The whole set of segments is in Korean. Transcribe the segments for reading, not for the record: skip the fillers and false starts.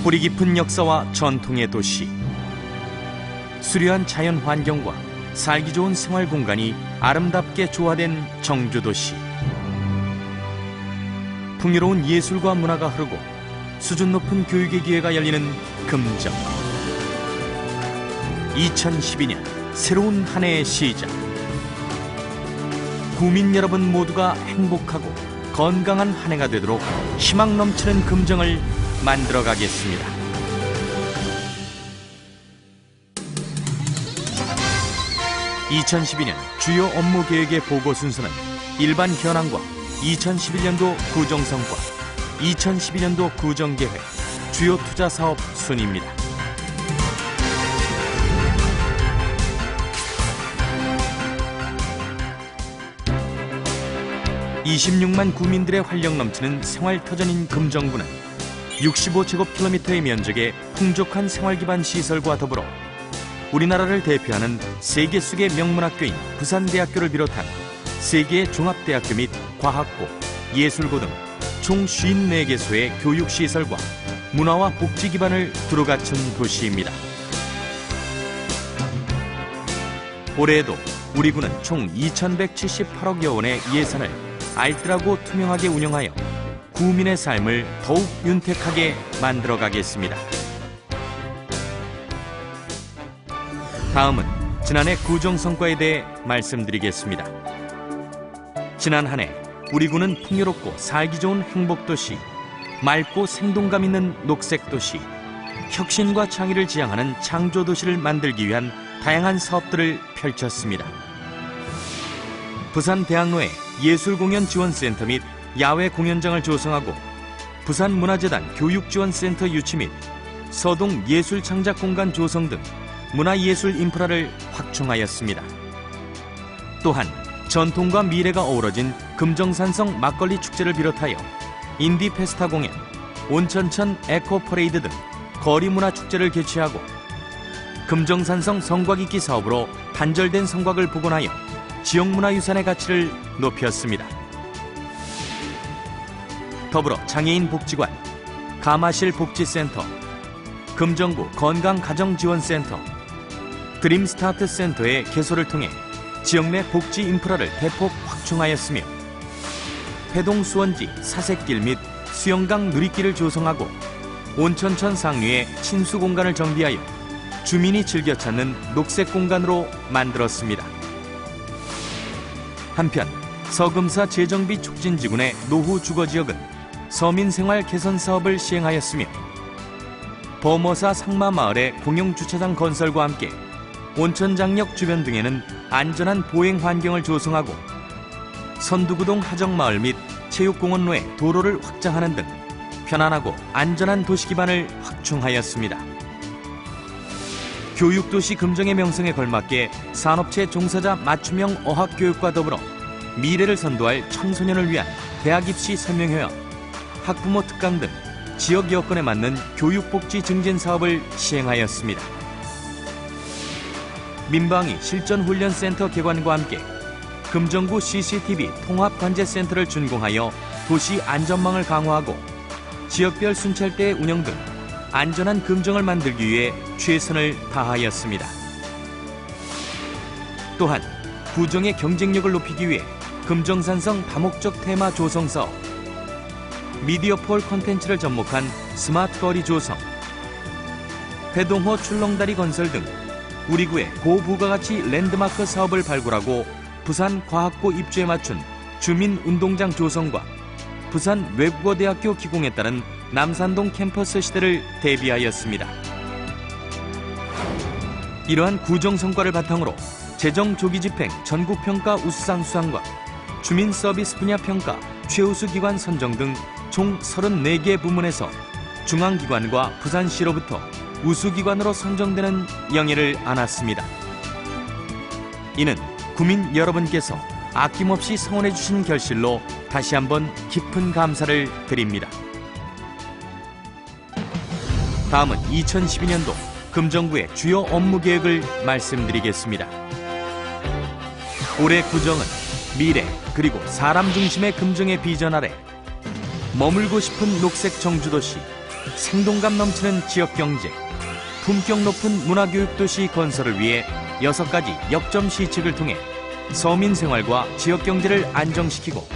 뿌리 깊은 역사와 전통의 도시, 수려한 자연 환경과 살기 좋은 생활 공간이 아름답게 조화된 정주도시. 풍요로운 예술과 문화가 흐르고 수준 높은 교육의 기회가 열리는 금정. 2012년 새로운 한 해의 시작. 구민 여러분 모두가 행복하고 건강한 한 해가 되도록 희망 넘치는 금정을 만들어 가겠습니다. (2012년) 주요 업무 계획의 보고 순서는 일반 현황과 2011년도 구정성과, 2012년도 구정계획, 주요 투자 사업 순입니다. (26만) 구민들의 활력 넘치는 생활터전인 금정구는 65제곱킬로미터의 면적에 풍족한 생활기반 시설과 더불어 우리나라를 대표하는 세계 속의 명문학교인 부산대학교를 비롯한 세계의 종합대학교 및 과학고, 예술고 등 총 54개소의 교육시설과 문화와 복지 기반을 두루 갖춘 도시입니다. 올해에도 우리 구는 총 2,178억여 원의 예산을 알뜰하고 투명하게 운영하여 구민의 삶을 더욱 윤택하게 만들어 가겠습니다. 다음은 지난해 구정성과에 대해 말씀드리겠습니다. 지난 한 해 우리 구는 풍요롭고 살기 좋은 행복도시, 맑고 생동감 있는 녹색도시, 혁신과 창의를 지향하는 창조도시를 만들기 위한 다양한 사업들을 펼쳤습니다. 부산대학로에 예술공연지원센터 및 야외 공연장을 조성하고 부산문화재단 교육지원센터 유치 및 서동 예술창작공간 조성 등 문화예술 인프라를 확충하였습니다. 또한 전통과 미래가 어우러진 금정산성 막걸리 축제를 비롯하여 인디페스타 공연, 온천천 에코퍼레이드 등 거리문화 축제를 개최하고 금정산성 성곽익기 사업으로 단절된 성곽을 복원하여 지역문화유산의 가치를 높였습니다. 더불어 장애인 복지관, 가마실 복지센터, 금정구 건강가정지원센터, 드림스타트 센터의 개소를 통해 지역 내 복지 인프라를 대폭 확충하였으며 회동 수원지 사색길 및 수영강 누리길을 조성하고 온천천 상류에 친수 공간을 정비하여 주민이 즐겨 찾는 녹색 공간으로 만들었습니다. 한편 서금사 재정비 촉진지구의 노후 주거지역은 서민생활 개선 사업을 시행하였으며 범어사 상마마을의 공영주차장 건설과 함께 온천장역 주변 등에는 안전한 보행 환경을 조성하고 선두구동 하정마을 및 체육공원로에 도로를 확장하는 등 편안하고 안전한 도시 기반을 확충하였습니다. 교육도시 금정의 명성에 걸맞게 산업체 종사자 맞춤형 어학교육과 더불어 미래를 선도할 청소년을 위한 대학 입시 설명회와 학부모 특강 등 지역 여건에 맞는 교육복지 증진 사업을 시행하였습니다. 민방위 실전훈련센터 개관과 함께 금정구 CCTV 통합관제센터를 준공하여 도시 안전망을 강화하고 지역별 순찰대 운영 등 안전한 금정을 만들기 위해 최선을 다하였습니다. 또한 구정의 경쟁력을 높이기 위해 금정산성 다목적 테마 조성 사업, 미디어폴 콘텐츠를 접목한 스마트거리 조성, 회동호 출렁다리 건설 등 우리 구의 고부가가치 랜드마크 사업을 발굴하고 부산과학고 입주에 맞춘 주민운동장 조성과 부산 외국어대학교 기공에 따른 남산동 캠퍼스 시대를 대비하였습니다. 이러한 구정 성과를 바탕으로 재정조기집행 전국평가 우수상 수상과 주민서비스 분야 평가 최우수 기관 선정 등 총 34개 부문에서 중앙기관과 부산시로부터 우수기관으로 선정되는 영예를 안았습니다. 이는 구민 여러분께서 아낌없이 성원해 주신 결실로 다시 한번 깊은 감사를 드립니다. 다음은 2012년도 금정구의 주요 업무 계획을 말씀드리겠습니다. 올해 구정은 미래 그리고 사람 중심의 금정의 비전 아래 머물고 싶은 녹색 정주도시, 생동감 넘치는 지역경제, 품격 높은 문화교육도시 건설을 위해 6가지 역점 시책을 통해 서민 생활과 지역경제를 안정시키고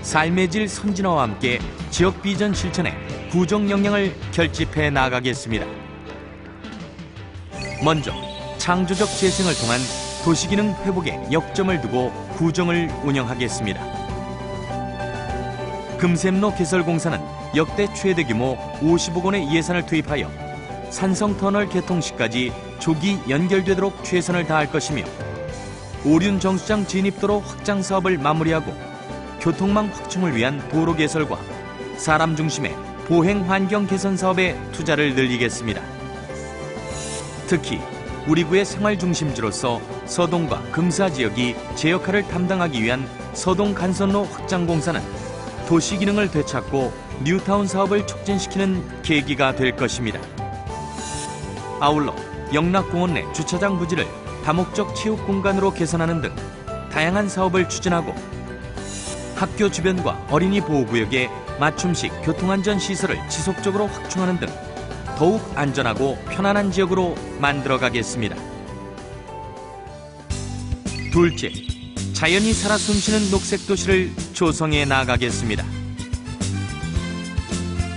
삶의 질 선진화와 함께 지역 비전 실천에 구정 역량을 결집해 나가겠습니다. 먼저 창조적 재생을 통한 도시기능 회복에 역점을 두고 구정을 운영하겠습니다. 금샘로 개설공사는 역대 최대 규모 50억 원의 예산을 투입하여 산성터널 개통 시까지 조기 연결되도록 최선을 다할 것이며 오륜 정수장 진입도로 확장 사업을 마무리하고 교통망 확충을 위한 도로 개설과 사람 중심의 보행 환경 개선 사업에 투자를 늘리겠습니다. 특히 우리 구의 생활 중심지로서 서동과 금사 지역이 제 역할을 담당하기 위한 서동 간선로 확장 공사는 도시 기능을 되찾고 뉴타운 사업을 촉진시키는 계기가 될 것입니다. 아울러 영락공원 내 주차장 부지를 다목적 체육 공간으로 개선하는 등 다양한 사업을 추진하고 학교 주변과 어린이 보호구역에 맞춤식 교통안전 시설을 지속적으로 확충하는 등 더욱 안전하고 편안한 지역으로 만들어가겠습니다. 둘째, 자연이 살아 숨쉬는 녹색도시를 조성해 나가겠습니다.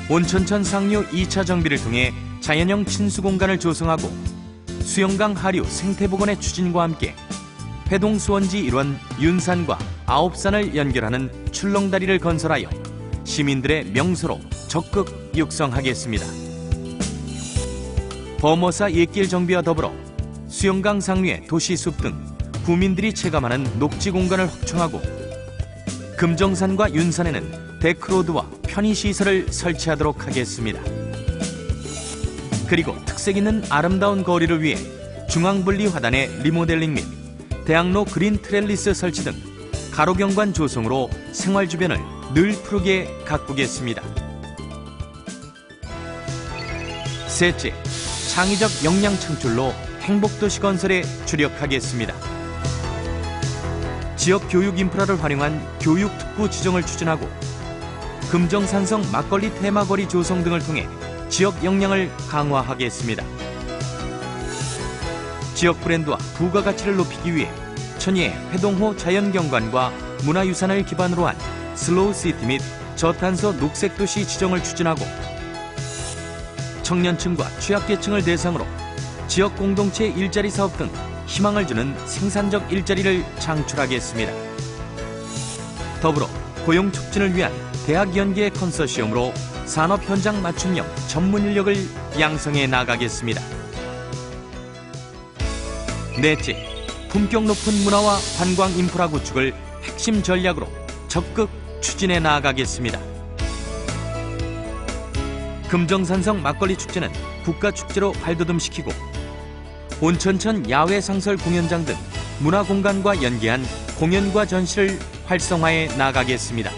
온천천 상류 2차 정비를 통해 자연형 친수공간을 조성하고 수영강 하류 생태복원의 추진과 함께 회동 수원지 일원 윤산과 아홉산을 연결하는 출렁다리를 건설하여 시민들의 명소로 적극 육성하겠습니다. 범어사 옛길 정비와 더불어 수영강 상류의 도시숲 등 구민들이 체감하는 녹지 공간을 확충하고 금정산과 윤산에는 데크로드와 편의시설을 설치하도록 하겠습니다. 그리고 특색 있는 아름다운 거리를 위해 중앙분리 화단의 리모델링 및 대학로 그린 트렐리스 설치 등 가로경관 조성으로 생활 주변을 늘 푸르게 가꾸겠습니다. 셋째, 창의적 역량 창출로 행복도시 건설에 주력하겠습니다. 지역 교육 인프라를 활용한 교육 특구 지정을 추진하고 금정산성 막걸리 테마거리 조성 등을 통해 지역 역량을 강화하겠습니다. 지역 브랜드와 부가가치를 높이기 위해 천혜의 회동호 자연경관과 문화유산을 기반으로 한 슬로우시티 및 저탄소 녹색도시 지정을 추진하고 청년층과 취약계층을 대상으로 지역 공동체 일자리 사업 등 희망을 주는 생산적 일자리를 창출하겠습니다. 더불어 고용 촉진을 위한 대학 연계 컨소시엄으로 산업 현장 맞춤형 전문 인력을 양성해 나가겠습니다. 넷째, 품격 높은 문화와 관광 인프라 구축을 핵심 전략으로 적극 추진해 나가겠습니다. 금정산성 막걸리 축제는 국가축제로 발돋움시키고 온천천 야외 상설 공연장 등 문화공간과 연계한 공연과 전시를 활성화해 나가겠습니다.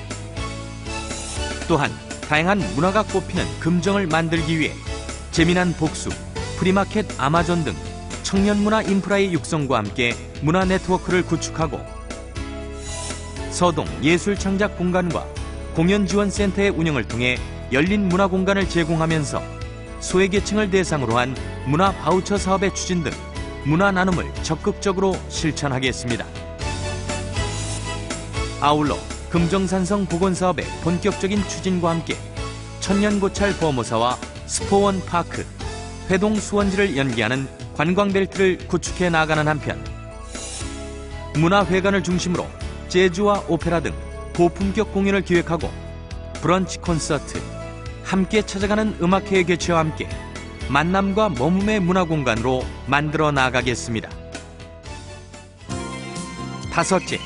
또한 다양한 문화가 꽃피는 금정을 만들기 위해 재미난 복수, 프리마켓 아마존 등 청년문화 인프라의 육성과 함께 문화 네트워크를 구축하고 서동 예술창작공간과 공연지원센터의 운영을 통해 열린 문화공간을 제공하면서 소외계층을 대상으로 한 문화 바우처 사업의 추진 등 문화 나눔을 적극적으로 실천하겠습니다. 아울러 금정산성 복원사업의 본격적인 추진과 함께 천년고찰 범어사와 스포원 파크, 회동 수원지를 연계하는 관광벨트를 구축해 나가는 한편 문화회관을 중심으로 재즈와 오페라 등 고품격 공연을 기획하고 브런치 콘서트, 함께 찾아가는 음악회 개최와 함께 만남과 머뭄의 문화공간으로 만들어 나가겠습니다. 다섯째,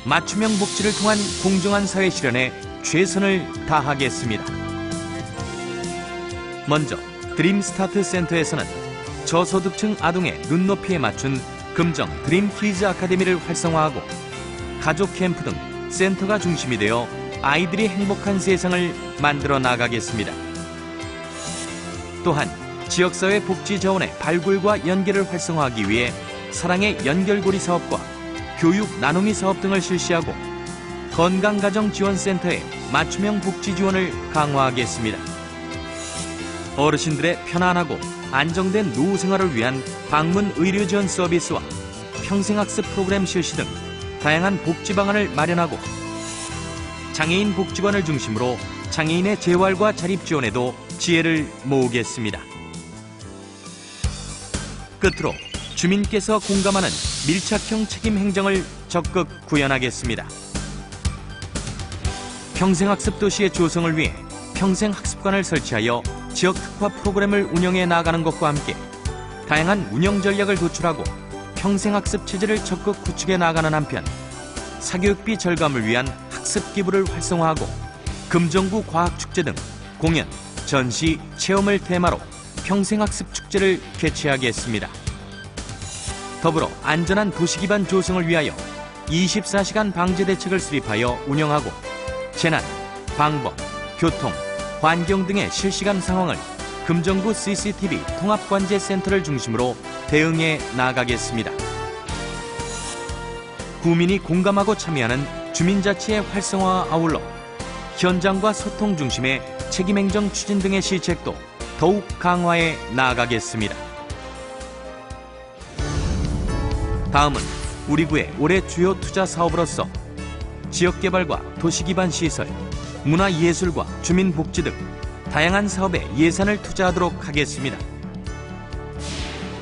맞춤형 복지를 통한 공정한 사회 실현에 최선을 다하겠습니다. 먼저 드림스타트 센터에서는 저소득층 아동의 눈높이에 맞춘 금정 드림키즈 아카데미를 활성화하고 가족 캠프 등 센터가 중심이 되어 아이들이 행복한 세상을 만들어 나가겠습니다. 또한 지역사회 복지 자원의 발굴과 연계를 활성화하기 위해 사랑의 연결고리 사업과 교육 나눔이 사업 등을 실시하고 건강가정지원센터의 맞춤형 복지 지원을 강화하겠습니다. 어르신들의 편안하고 안정된 노후 생활을 위한 방문 의료 지원 서비스와 평생학습 프로그램 실시 등 다양한 복지 방안을 마련하고 장애인 복지관을 중심으로 장애인의 재활과 자립 지원에도 지혜를 모으겠습니다. 끝으로 주민께서 공감하는 밀착형 책임 행정을 적극 구현하겠습니다. 평생학습 도시의 조성을 위해 평생학습관을 설치하여 지역 특화 프로그램을 운영해 나가는 것과 함께 다양한 운영 전략을 도출하고 평생학습 체제를 적극 구축해 나가는 한편 사교육비 절감을 위한 학습 기부를 활성화하고 금정구 과학축제 등 공연, 전시, 체험을 테마로 평생학습 축제를 개최하겠습니다. 더불어 안전한 도시 기반 조성을 위하여 24시간 방제 대책을 수립하여 운영하고 재난, 방법, 교통, 환경 등의 실시간 상황을 금정구 CCTV 통합관제센터를 중심으로 대응해 나가겠습니다. 구민이 공감하고 참여하는 주민자치의 활성화와 아울러 현장과 소통 중심의 책임행정 추진 등의 실책도 더욱 강화해 나가겠습니다. 다음은 우리 구의 올해 주요 투자 사업으로서 지역개발과 도시기반 시설, 문화예술과 주민복지 등 다양한 사업에 예산을 투자하도록 하겠습니다.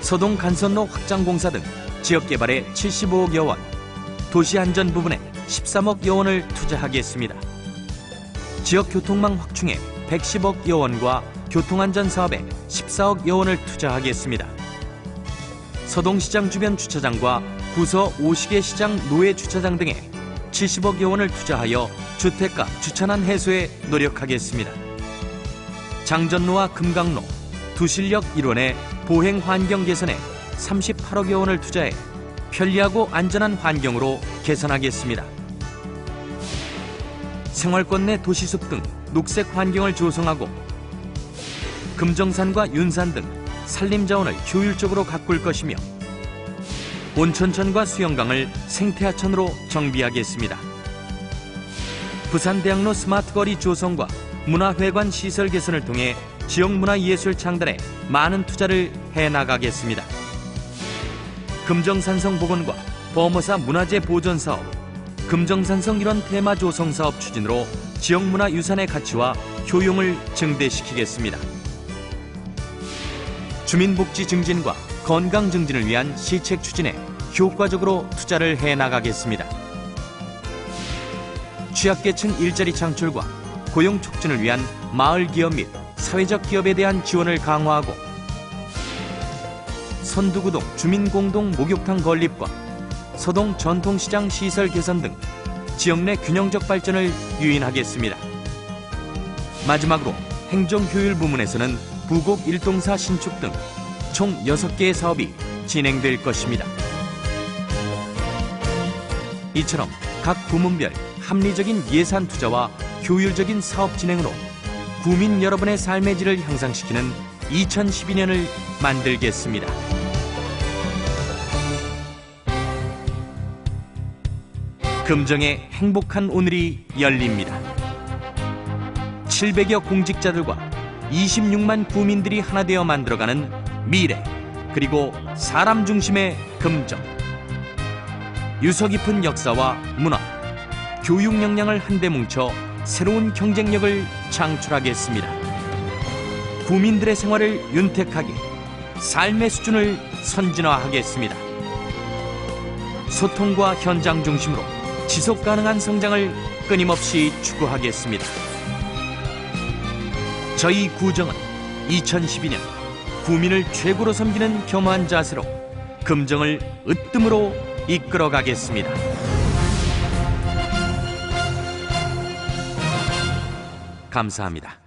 서동 간선로 확장공사 등 지역개발에 75억여 원, 도시안전 부분에 13억여 원을 투자하겠습니다. 지역교통망 확충에 110억여 원과 교통안전 사업에 14억여 원을 투자하겠습니다. 서동시장 주변 주차장과 구서 5시계 시장 노예 주차장 등에 70억여 원을 투자하여 주택가 주차난 해소에 노력하겠습니다. 장전로와 금강로, 두실역 일원의 보행 환경 개선에 38억여 원을 투자해 편리하고 안전한 환경으로 개선하겠습니다. 생활권 내 도시숲 등 녹색 환경을 조성하고 금정산과 윤산 등 산림자원을 효율적으로 가꿀 것이며 온천천과 수영강을 생태하천으로 정비하겠습니다. 부산대학로 스마트거리 조성과 문화회관 시설 개선을 통해 지역문화예술 창단에 많은 투자를 해나가겠습니다. 금정산성 복원과 범어사 문화재 보존 사업, 금정산성 일원 테마 조성 사업 추진으로 지역문화유산의 가치와 효용을 증대시키겠습니다. 주민복지 증진과 건강 증진을 위한 시책 추진에 효과적으로 투자를 해나가겠습니다. 취약계층 일자리 창출과 고용 촉진을 위한 마을 기업 및 사회적 기업에 대한 지원을 강화하고 선두구동 주민공동 목욕탕 건립과 서동 전통시장 시설 개선 등 지역 내 균형적 발전을 유인하겠습니다. 마지막으로 행정효율 부문에서는 부곡 일동사 신축 등 총 6개의 사업이 진행될 것입니다. 이처럼 각 부문별 합리적인 예산 투자와 효율적인 사업 진행으로 구민 여러분의 삶의 질을 향상시키는 2012년을 만들겠습니다. 금정의 행복한 오늘이 열립니다. 700여 공직자들과 26만 구민들이 하나 되어 만들어가는 미래, 그리고 사람 중심의 금정. 유서 깊은 역사와 문화, 교육 역량을 한데 뭉쳐 새로운 경쟁력을 창출하겠습니다. 구민들의 생활을 윤택하게, 삶의 수준을 선진화하겠습니다. 소통과 현장 중심으로 지속 가능한 성장을 끊임없이 추구하겠습니다. 저희 구정은 2012년 구민을 최고로 섬기는 겸허한 자세로 금정을 으뜸으로 이끌어가겠습니다. 감사합니다.